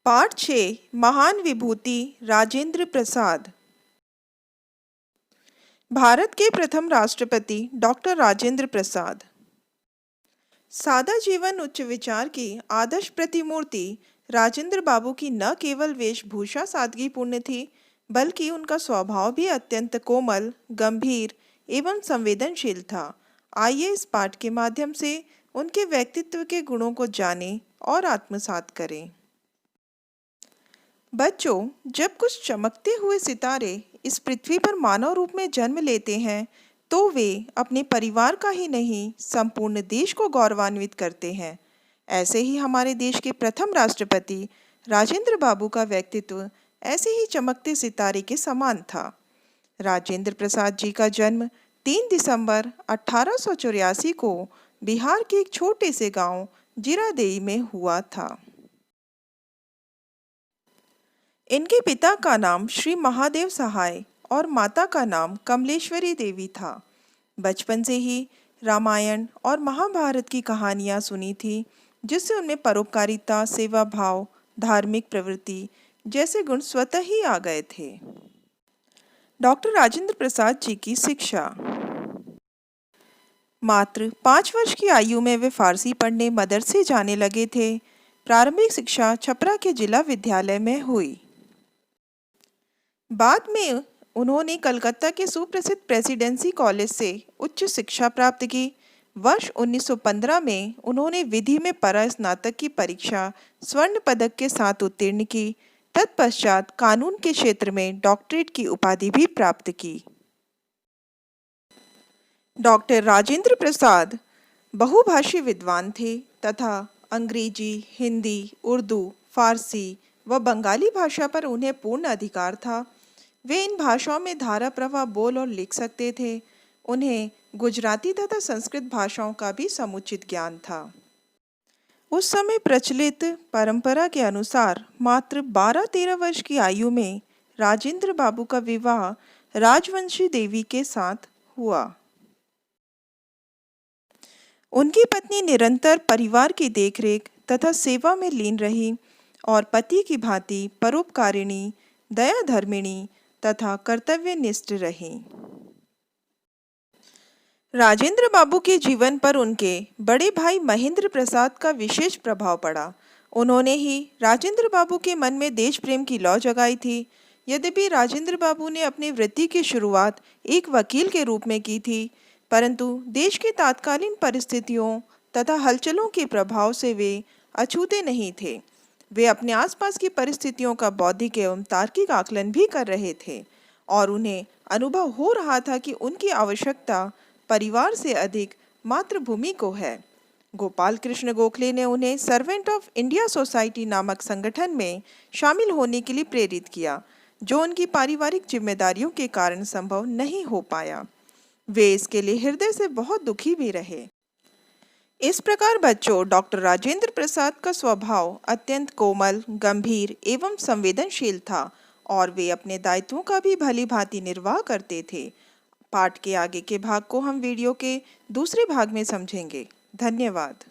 पाठ 6 महान विभूति राजेंद्र प्रसाद। भारत के प्रथम राष्ट्रपति डॉक्टर राजेंद्र प्रसाद। सादा जीवन उच्च विचार की आदर्श प्रतिमूर्ति राजेंद्र बाबू की न केवल वेशभूषा सादगीपूर्ण थी, बल्कि उनका स्वभाव भी अत्यंत कोमल, गंभीर एवं संवेदनशील था। आइए इस पाठ के माध्यम से उनके व्यक्तित्व के गुणों को जानें और आत्मसात करें। बच्चों, जब कुछ चमकते हुए सितारे इस पृथ्वी पर मानव रूप में जन्म लेते हैं, तो वे अपने परिवार का ही नहीं, संपूर्ण देश को गौरवान्वित करते हैं। ऐसे ही हमारे देश के प्रथम राष्ट्रपति राजेंद्र बाबू का व्यक्तित्व ऐसे ही चमकते सितारे के समान था। राजेंद्र प्रसाद जी का जन्म 3 दिसंबर 1884 को बिहार के एक छोटे से गांव जीरादेई में हुआ था। इनके पिता का नाम श्री महादेव सहाय और माता का नाम कमलेश्वरी देवी था। बचपन से ही रामायण और महाभारत की कहानियाँ सुनी थी, जिससे उनमें परोपकारिता, सेवा भाव, धार्मिक प्रवृत्ति जैसे गुण स्वतः ही आ गए थे। डॉक्टर राजेंद्र प्रसाद जी की शिक्षा। मात्र 5 वर्ष की आयु में वे फारसी पढ़ने मदरसे जाने लगे थे। प्रारंभिक शिक्षा छपरा के जिला विद्यालय में हुई। बाद में उन्होंने कलकत्ता के सुप्रसिद्ध प्रेसिडेंसी कॉलेज से उच्च शिक्षा प्राप्त की। वर्ष 1915 में उन्होंने विधि में परास्नातक की परीक्षा स्वर्ण पदक के साथ उत्तीर्ण की। तत्पश्चात कानून के क्षेत्र में डॉक्टरेट की उपाधि भी प्राप्त की। डॉक्टर राजेंद्र प्रसाद बहुभाषी विद्वान थे तथा अंग्रेजी, हिंदी, उर्दू, फारसी व बंगाली भाषा पर उन्हें पूर्ण अधिकार था। वे इन भाषाओं में धारा प्रवाह बोल और लिख सकते थे। उन्हें गुजराती तथा संस्कृत भाषाओं का भी समुचित ज्ञान था। उस समय प्रचलित परंपरा के अनुसार मात्र 12-13 वर्ष की आयु में राजेंद्र बाबू का विवाह राजवंशी देवी के साथ हुआ। उनकी पत्नी निरंतर परिवार की देखरेख तथा सेवा में लीन रही और पति की भांति परोपकारिणी, दयाधर्मिणी तथा कर्तव्यनिष्ठ रही। राजेंद्र बाबू के जीवन पर उनके बड़े भाई महेंद्र प्रसाद का विशेष प्रभाव पड़ा। उन्होंने ही राजेंद्र बाबू के मन में देश प्रेम की लौ जगाई थी। यद्यपि राजेंद्र बाबू ने अपनी वृत्ति की शुरुआत एक वकील के रूप में की थी, परंतु देश की तात्कालीन परिस्थितियों तथा हलचलों के प्रभाव से वे अछूते नहीं थे। वे अपने आसपास की परिस्थितियों का बौद्धिक एवं तार्किक आकलन भी कर रहे थे और उन्हें अनुभव हो रहा था कि उनकी आवश्यकता परिवार से अधिक मातृभूमि को है। गोपाल कृष्ण गोखले ने उन्हें सर्वेंट ऑफ इंडिया सोसाइटी नामक संगठन में शामिल होने के लिए प्रेरित किया, जो उनकी पारिवारिक जिम्मेदारियों के कारण संभव नहीं हो पाया। वे इसके लिए हृदय से बहुत दुखी भी रहे। इस प्रकार बच्चों, डॉक्टर राजेंद्र प्रसाद का स्वभाव अत्यंत कोमल, गंभीर एवं संवेदनशील था और वे अपने दायित्वों का भी भली भांति निर्वाह करते थे। पाठ के आगे के भाग को हम वीडियो के दूसरे भाग में समझेंगे। धन्यवाद।